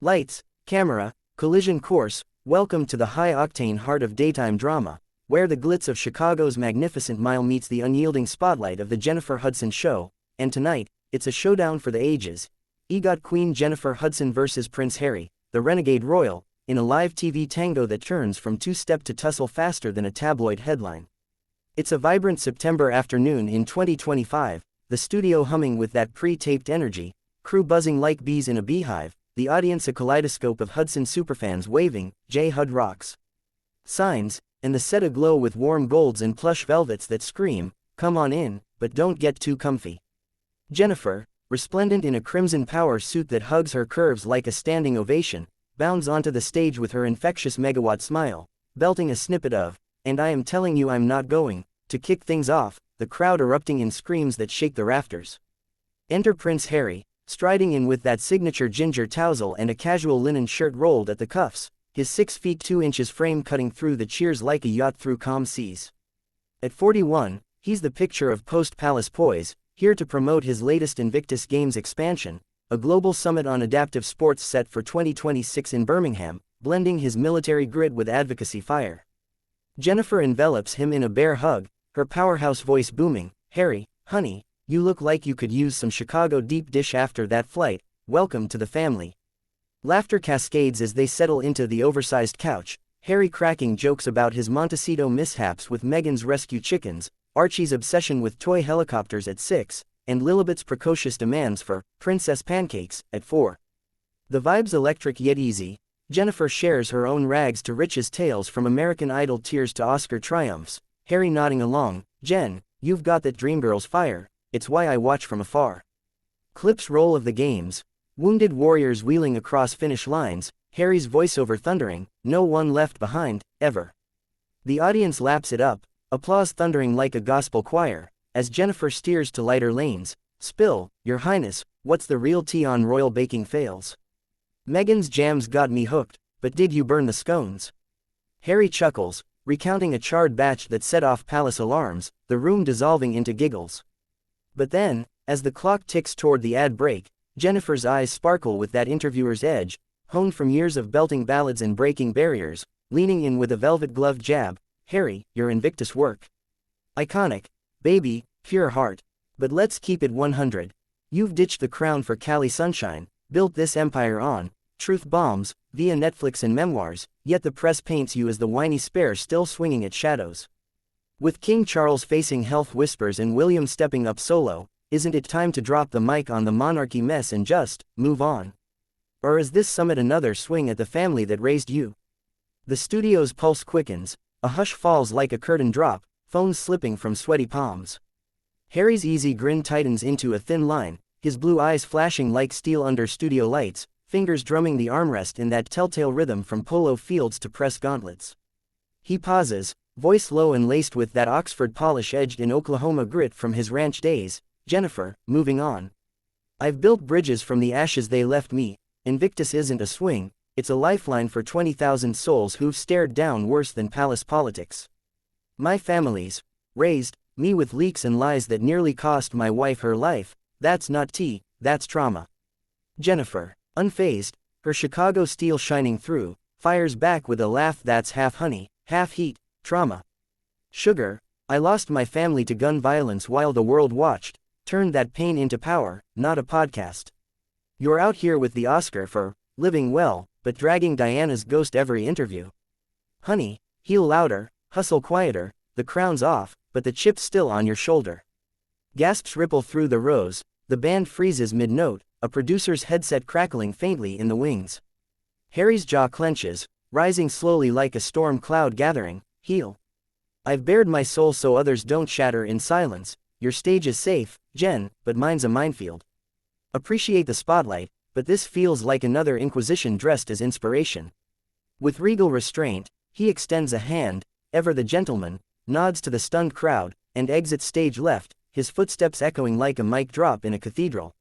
Lights, camera, collision course, welcome to the high-octane heart of daytime drama, where the glitz of Chicago's Magnificent Mile meets the unyielding spotlight of the Jennifer Hudson Show, and tonight, it's a showdown for the ages. EGOT Queen Jennifer Hudson vs. Prince Harry, the renegade royal, in a live TV tango that turns from two-step to tussle faster than a tabloid headline. It's a vibrant September afternoon in 2025, the studio humming with that pre-taped energy, crew buzzing like bees in a beehive, the audience a kaleidoscope of Hudson superfans waving, "J Hud rocks" signs, and the set aglow with warm golds and plush velvets that scream, "Come on in, but don't get too comfy." Jennifer, resplendent in a crimson power suit that hugs her curves like a standing ovation, bounds onto the stage with her infectious megawatt smile, belting a snippet of, "And I am telling you I'm not going," to kick things off, the crowd erupting in screams that shake the rafters. Enter Prince Harry, striding in with that signature ginger tousle and a casual linen shirt rolled at the cuffs, his 6 feet 2 inches frame cutting through the cheers like a yacht through calm seas. At 41, he's the picture of post-palace poise, here to promote his latest Invictus Games expansion, a global summit on adaptive sports set for 2026 in Birmingham, blending his military grit with advocacy fire. Jennifer envelops him in a bear hug, her powerhouse voice booming, "Harry, honey, you look like you could use some Chicago deep dish after that flight, welcome to the family." Laughter cascades as they settle into the oversized couch, Harry cracking jokes about his Montecito mishaps with Meghan's rescue chickens, Archie's obsession with toy helicopters at 6, and Lilibet's precocious demands for princess pancakes at 4. The vibe's electric yet easy. Jennifer shares her own rags to riches tales from American Idol tears to Oscar triumphs, Harry nodding along, "Jen, you've got that dreamgirl's fire, it's why I watch from afar." Clips roll of the games, wounded warriors wheeling across finish lines, Harry's voiceover thundering, "No one left behind, ever." The audience laps it up, applause thundering like a gospel choir, as Jennifer steers to lighter lanes, "Spill, Your Highness, what's the real tea on royal baking fails? Meghan's jams got me hooked, but did you burn the scones?" Harry chuckles, recounting a charred batch that set off palace alarms, the room dissolving into giggles. But then, as the clock ticks toward the ad break, Jennifer's eyes sparkle with that interviewer's edge, honed from years of belting ballads and breaking barriers, leaning in with a velvet-gloved jab, "Harry, your Invictus work. Iconic, baby, pure heart. But let's keep it 100. You've ditched the crown for Cali Sunshine, built this empire on truth bombs, via Netflix and memoirs, yet the press paints you as the whiny spare still swinging at shadows. With King Charles facing health whispers and William stepping up solo, isn't it time to drop the mic on the monarchy mess and just move on? Or is this summit another swing at the family that raised you?" The studio's pulse quickens, a hush falls like a curtain drop, phones slipping from sweaty palms. Harry's easy grin tightens into a thin line, his blue eyes flashing like steel under studio lights, fingers drumming the armrest in that telltale rhythm from polo fields to press gauntlets. He pauses, voice low and laced with that Oxford polish edged in Oklahoma grit from his ranch days, "Jennifer, moving on. I've built bridges from the ashes they left me. Invictus isn't a swing, it's a lifeline for 20,000 souls who've stared down worse than palace politics. My family's raised me with leaks and lies that nearly cost my wife her life. That's not tea, that's trauma." Jennifer, unfazed, her Chicago steel shining through, fires back with a laugh that's half honey, half heat, "Trauma. Sugar, I lost my family to gun violence while the world watched, turned that pain into power, not a podcast. You're out here with the Oscar for living well, but dragging Diana's ghost every interview. Honey, heal louder, hustle quieter, the crown's off, but the chip's still on your shoulder." Gasps ripple through the rows, the band freezes mid-note, a producer's headset crackling faintly in the wings. Harry's jaw clenches, rising slowly like a storm cloud gathering, "Heal. I've bared my soul so others don't shatter in silence. Your stage is safe, Jen, but mine's a minefield. Appreciate the spotlight, but this feels like another Inquisition dressed as inspiration." With regal restraint, he extends a hand, ever the gentleman, nods to the stunned crowd, and exits stage left, his footsteps echoing like a mic drop in a cathedral.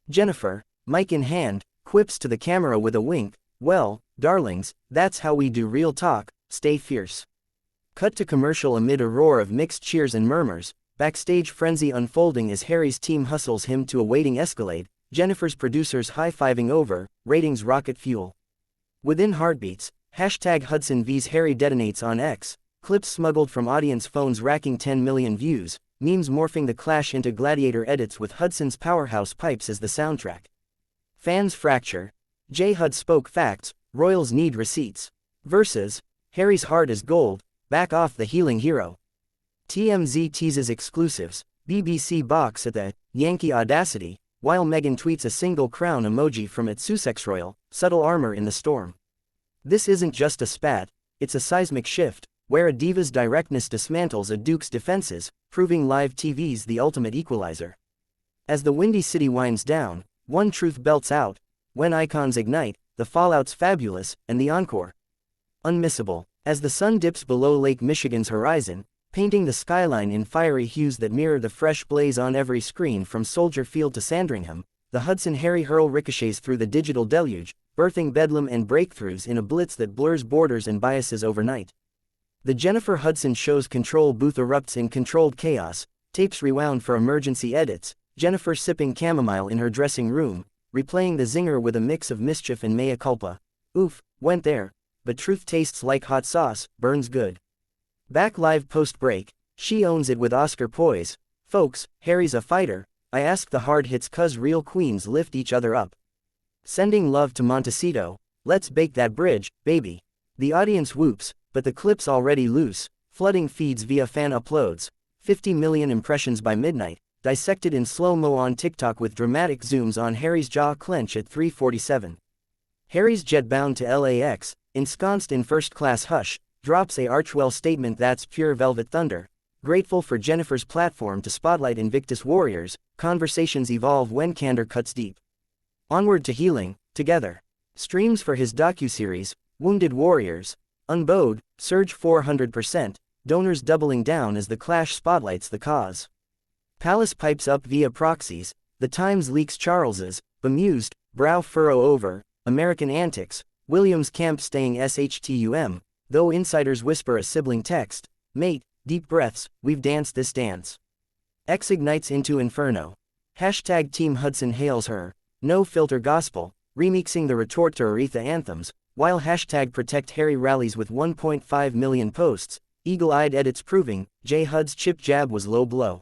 Jennifer, mic in hand, quips to the camera with a wink, "Well, darlings, that's how we do real talk, stay fierce." Cut to commercial amid a roar of mixed cheers and murmurs, backstage frenzy unfolding as Harry's team hustles him to a waiting Escalade, Jennifer's producers high-fiving over, ratings rocket fuel. Within heartbeats, #Hudson vs Harry detonates on X, clips smuggled from audience phones racking 10 million views, memes morphing the clash into gladiator edits with Hudson's powerhouse pipes as the soundtrack. Fans fracture. J. Hud spoke facts, Royals need receipts. Versus, Harry's heart is gold, back off the healing hero. TMZ teases exclusives, BBC box at the Yankee audacity, while Meghan tweets a single crown emoji from its Sussex Royal, subtle armor in the storm. This isn't just a spat, it's a seismic shift, where a diva's directness dismantles a duke's defenses, proving live TV's the ultimate equalizer. As the Windy City winds down, one truth belts out: when icons ignite, the fallout's fabulous, and the encore unmissable. As the sun dips below Lake Michigan's horizon, painting the skyline in fiery hues that mirror the fresh blaze on every screen from Soldier Field to Sandringham, the Hudson Harry hurl ricochets through the digital deluge, birthing bedlam and breakthroughs in a blitz that blurs borders and biases overnight. The Jennifer Hudson show's control booth erupts in controlled chaos, tapes rewound for emergency edits, Jennifer sipping chamomile in her dressing room, replaying the zinger with a mix of mischief and mea culpa. Oof, went there, but truth tastes like hot sauce, burns good. Back live post-break, she owns it with Oscar poise. Folks, Harry's a fighter, I ask the hard hits 'cause real queens lift each other up. Sending love to Montecito, let's bake that bridge, baby. The audience whoops, but the clip's already loose, flooding feeds via fan uploads, 50 million impressions by midnight, dissected in slow-mo on TikTok with dramatic zooms on Harry's jaw clench at 3:47. Harry's jet bound to LAX, ensconced in first-class hush, drops a Archwell statement that's pure velvet thunder. Grateful for Jennifer's platform to spotlight Invictus Warriors, conversations evolve when candor cuts deep. Onward to healing, together. Streams for his docuseries, Wounded Warriors, unbowed, surge 400%, donors doubling down as the clash spotlights the cause. Palace pipes up via proxies, the Times leaks Charles's, bemused, brow furrow over, American antics, Williams' camp staying shtum, though insiders whisper a sibling text, mate, deep breaths, we've danced this dance. X ignites into inferno. #Team Hudson hails her, no filter gospel, remixing the retort to Aretha anthems, while #Protect Harry rallies with 1.5 million posts, eagle-eyed edits proving, J. Hud's chip jab was low blow.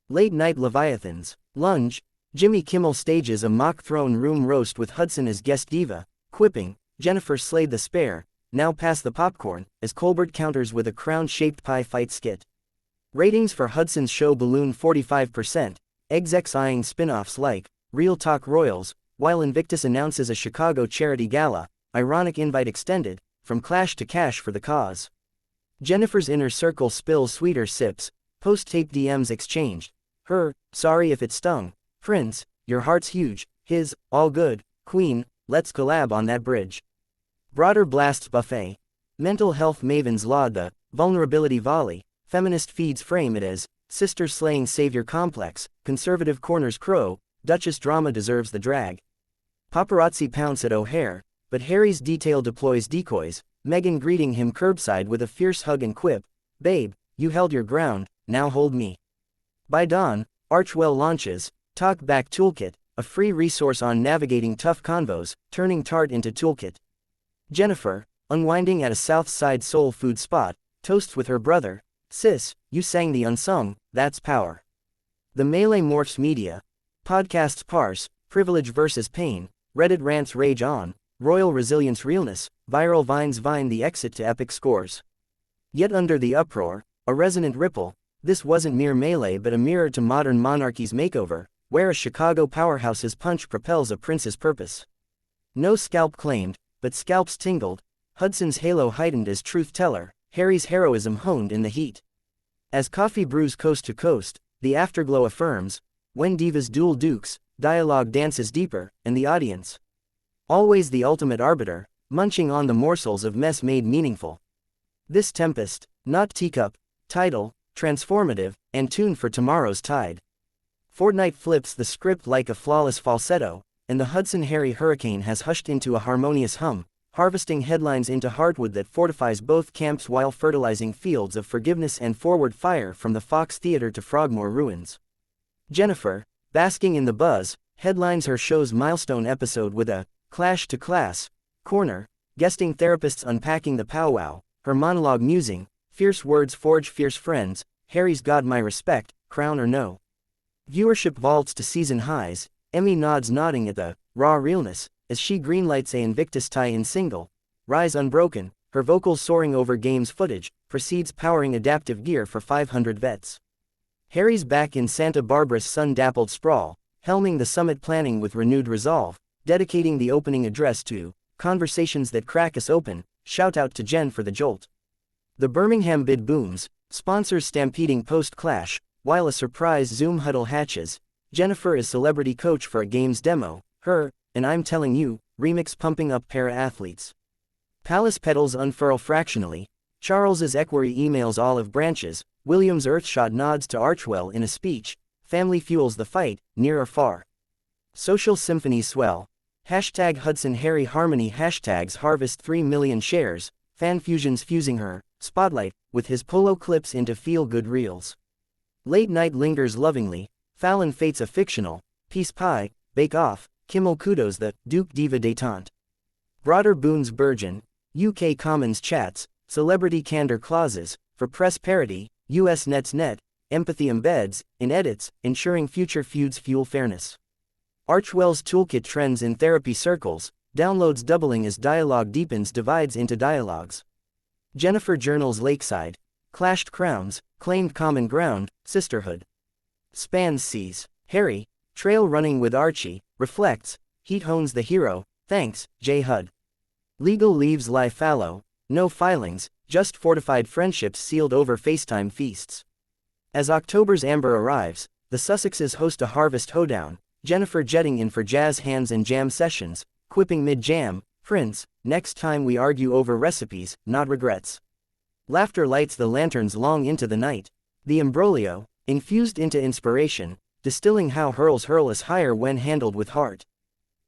Late night Leviathans, lunge, Jimmy Kimmel stages a mock throne room roast with Hudson as guest diva, quipping, Jennifer slayed the spare, now pass the popcorn, as Colbert counters with a crown-shaped pie fight skit. Ratings for Hudson's show balloon 45%, execs eyeing spin-offs like Real Talk Royals, while Invictus announces a Chicago charity gala, ironic invite extended, from clash to cash for the cause. Jennifer's inner circle spills sweeter sips, post-tape DMs exchanged. Her, sorry if it stung. Prince, your heart's huge. His, all good. Queen, let's collab on that bridge. Broader blasts buffet. Mental health mavens laud the vulnerability volley. Feminist feeds frame it as sister slaying savior complex. Conservative corners crow. Duchess drama deserves the drag. Paparazzi pounce at O'Hare, but Harry's detail deploys decoys. Meghan greeting him curbside with a fierce hug and quip. Babe, you held your ground, now hold me. By dawn, Archwell launches Talk Back Toolkit, a free resource on navigating tough convos, turning tart into toolkit. Jennifer, unwinding at a South Side soul food spot, toasts with her brother. Sis, you sang the unsung, that's power. The melee morphs media. Podcasts parse, privilege versus pain, Reddit rants rage on, royal resilience realness, viral vines vine the exit to epic scores. Yet under the uproar, a resonant ripple, this wasn't mere melee but a mirror to modern monarchy's makeover, where a Chicago powerhouse's punch propels a prince's purpose. No scalp claimed, but scalps tingled, Hudson's halo heightened as truth-teller, Harry's heroism honed in the heat. As coffee brews coast to coast, the afterglow affirms, when divas duel dukes, dialogue dances deeper, and the audience, always the ultimate arbiter, munching on the morsels of mess made meaningful. This tempest, not teacup, tidal, transformative, and tuned for tomorrow's tide. Fortnite flips the script like a flawless falsetto, and the Hudson Harry hurricane has hushed into a harmonious hum, harvesting headlines into heartwood that fortifies both camps while fertilizing fields of forgiveness and forward fire from the Fox Theater to Frogmore ruins. Jennifer, basking in the buzz, headlines her show's milestone episode with a clash to class corner, guesting therapists unpacking the powwow, her monologue musing, fierce words forge fierce friends, Harry's got my respect, crown or no. Viewership vaults to season highs, Emmy nods nodding at the raw realness, as she greenlights a Invictus tie-in single, Rise Unbroken, her vocals soaring over games footage, proceeds powering adaptive gear for 500 vets. Harry's back in Santa Barbara's sun-dappled sprawl, helming the summit planning with renewed resolve, dedicating the opening address to conversations that crack us open, shout out to Jen for the jolt. The Birmingham bid booms, sponsors stampeding post-clash, while a surprise Zoom huddle hatches, Jennifer is celebrity coach for a games demo, her, and I'm telling you, remix pumping up para-athletes. Palace petals unfurl fractionally, Charles's equerry emails olive branches, William's earthshot nods to Archwell in a speech, family fuels the fight, near or far. Social symphonies swell, hashtag Hudson Harry Harmony hashtags harvest 3 million shares, fan fusions fusing her, spotlight, with his polo clips into feel-good reels. Late night lingers lovingly, Fallon fates a fictional, Peace Pie, Bake Off, Kimmel kudos the Duke Diva détente. Broader boons burgeon, UK Commons chats, celebrity candor clauses, for press parity, US Nets net, empathy embeds, in edits, ensuring future feuds fuel fairness. Archwell's toolkit trends in therapy circles, downloads doubling as dialogue deepens divides into dialogues. Jennifer journals Lakeside, clashed crowns, claimed common ground, sisterhood. Spans seas, Harry, trail running with Archie, reflects, heat hones the hero, thanks, J. Hud. Legal leaves lie fallow, no filings, just fortified friendships sealed over FaceTime feasts. As October's amber arrives, the Sussexes host a harvest hoedown, Jennifer jetting in for jazz hands and jam sessions, quipping mid-jam, Prince, next time we argue over recipes, not regrets. Laughter lights the lanterns long into the night, the imbroglio, infused into inspiration, distilling how hurls hurl us higher when handled with heart.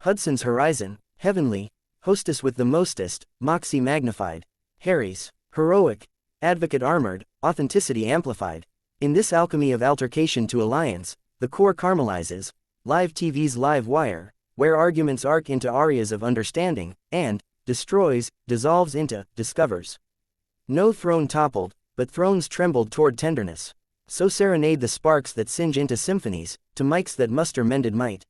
Hudson's horizon, heavenly, hostess with the mostest, moxie magnified. Harry's, heroic, advocate armored, authenticity amplified. In this alchemy of altercation to alliance, the core caramelizes, live TV's live wire, where arguments arc into arias of understanding, and, destroys, dissolves into, discovers. No throne toppled, but thrones trembled toward tenderness. So serenade the sparks that singe into symphonies, to mics that muster mended might.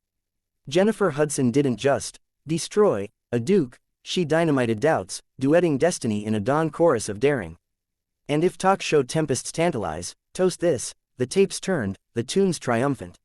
Jennifer Hudson didn't just destroy a duke, she dynamited doubts, duetting destiny in a dawn chorus of daring. And if talk show tempests tantalize, toast this, the tape's turned, the tune's triumphant.